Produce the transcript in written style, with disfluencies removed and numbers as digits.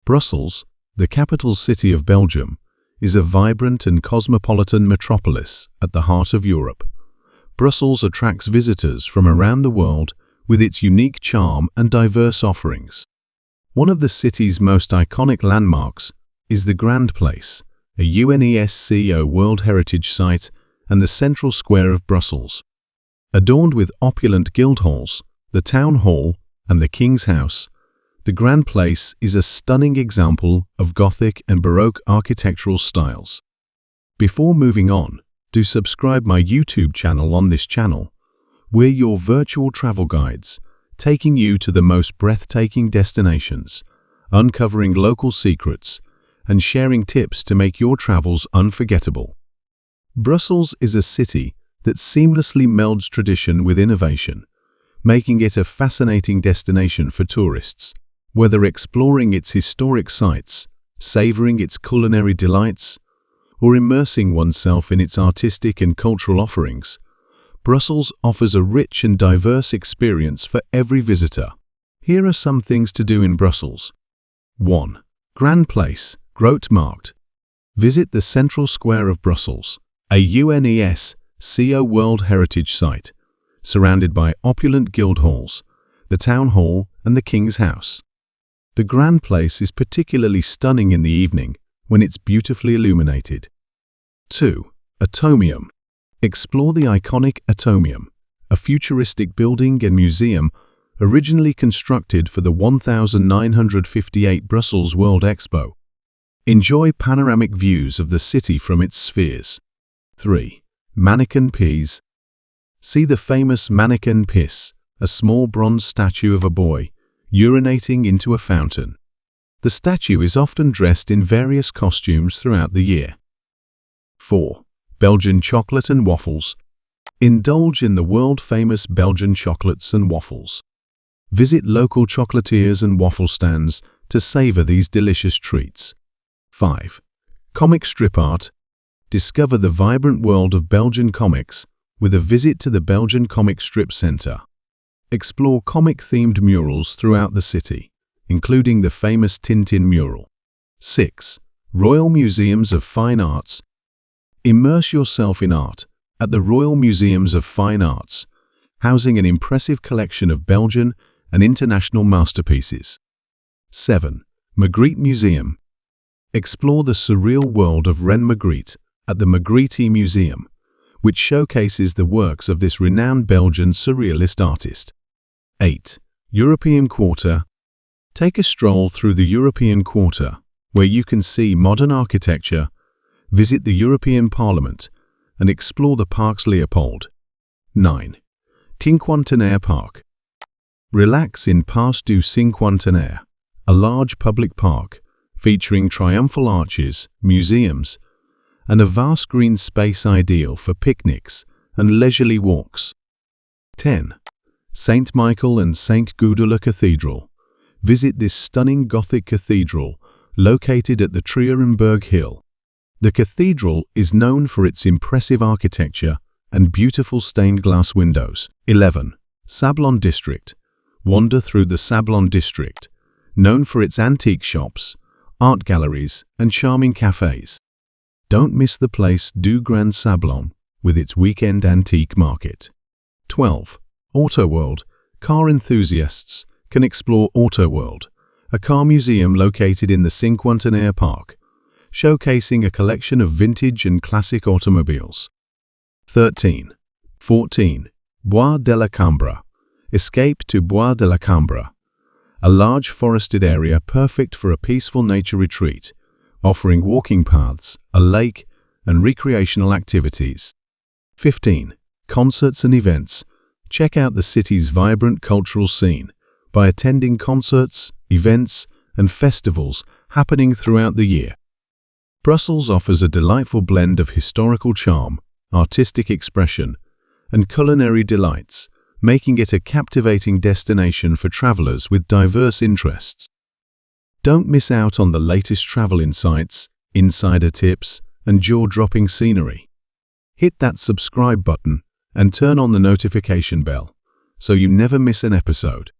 Brussels, the capital city of Belgium, is a vibrant and cosmopolitan metropolis at the heart of Europe. Brussels attracts visitors from around the world with its unique charm and diverse offerings. One of the city's most iconic landmarks is the Grand Place, a UNESCO World Heritage Site and the central square of Brussels. Adorned with opulent guildhalls, the Town Hall, and the King's House, the Grand Place is a stunning example of Gothic and Baroque architectural styles. Before moving on, do subscribe my YouTube channel. On this channel, we're your virtual travel guides, taking you to the most breathtaking destinations, uncovering local secrets, and sharing tips to make your travels unforgettable. Brussels is a city that seamlessly melds tradition with innovation, making it a fascinating destination for tourists. Whether exploring its historic sites, savoring its culinary delights, or immersing oneself in its artistic and cultural offerings, Brussels offers a rich and diverse experience for every visitor. Here are some things to do in Brussels. 1. Grand Place, Grote Markt. Visit the central square of Brussels, a UNESCO World Heritage Site, surrounded by opulent guildhalls, the Town Hall, and the King's House. The Grand Place is particularly stunning in the evening when it's beautifully illuminated. 2. Atomium. Explore the iconic Atomium, a futuristic building and museum originally constructed for the 1958 Brussels World Expo. Enjoy panoramic views of the city from its spheres. 3. Mannequin Piece. See the famous Mannequin Piece, a small bronze statue of a boy urinating into a fountain. The statue is often dressed in various costumes throughout the year. 4. Belgian Chocolate and Waffles. Indulge in the world-famous Belgian chocolates and waffles. Visit local chocolatiers and waffle stands to savor these delicious treats. 5. Comic Strip Art. Discover the vibrant world of Belgian comics with a visit to the Belgian Comic Strip Center. Explore comic-themed murals throughout the city, including the famous Tintin mural. 6. Royal Museums of Fine Arts. Immerse yourself in art at the Royal Museums of Fine Arts, housing an impressive collection of Belgian and international masterpieces. 7. Magritte Museum. Explore the surreal world of Reine Magritte at the Magritte Museum, which showcases the works of this renowned Belgian surrealist artist. 8. European Quarter. Take a stroll through the European Quarter, where you can see modern architecture, visit the European Parliament, and explore the Parcs Leopold. 9. Cinquantenaire Park. Relax in Parc du Cinquantenaire, a large public park featuring triumphal arches, museums, and a vast green space ideal for picnics and leisurely walks. 10. St. Michael and St. Gudula Cathedral. Visit this stunning Gothic cathedral located at the Trierenberg Hill. The cathedral is known for its impressive architecture and beautiful stained glass windows. 11. Sablon District. Wander through the Sablon District, known for its antique shops, art galleries, and charming cafes. Don't miss the Place du Grand Sablon with its weekend antique market. 12. AutoWorld. Car enthusiasts can explore AutoWorld, a car museum located in the Cinquantenaire Park, showcasing a collection of vintage and classic automobiles. 13. 14. Bois de la Cambre. Escape to Bois de la Cambre, a large forested area perfect for a peaceful nature retreat, offering walking paths, a lake, and recreational activities. 15. Concerts and events. Check out the city's vibrant cultural scene by attending concerts, events, and festivals happening throughout the year. Brussels offers a delightful blend of historical charm, artistic expression, and culinary delights, making it a captivating destination for travelers with diverse interests. Don't miss out on the latest travel insights, insider tips, and jaw-dropping scenery. Hit that subscribe button and turn on the notification bell so you never miss an episode.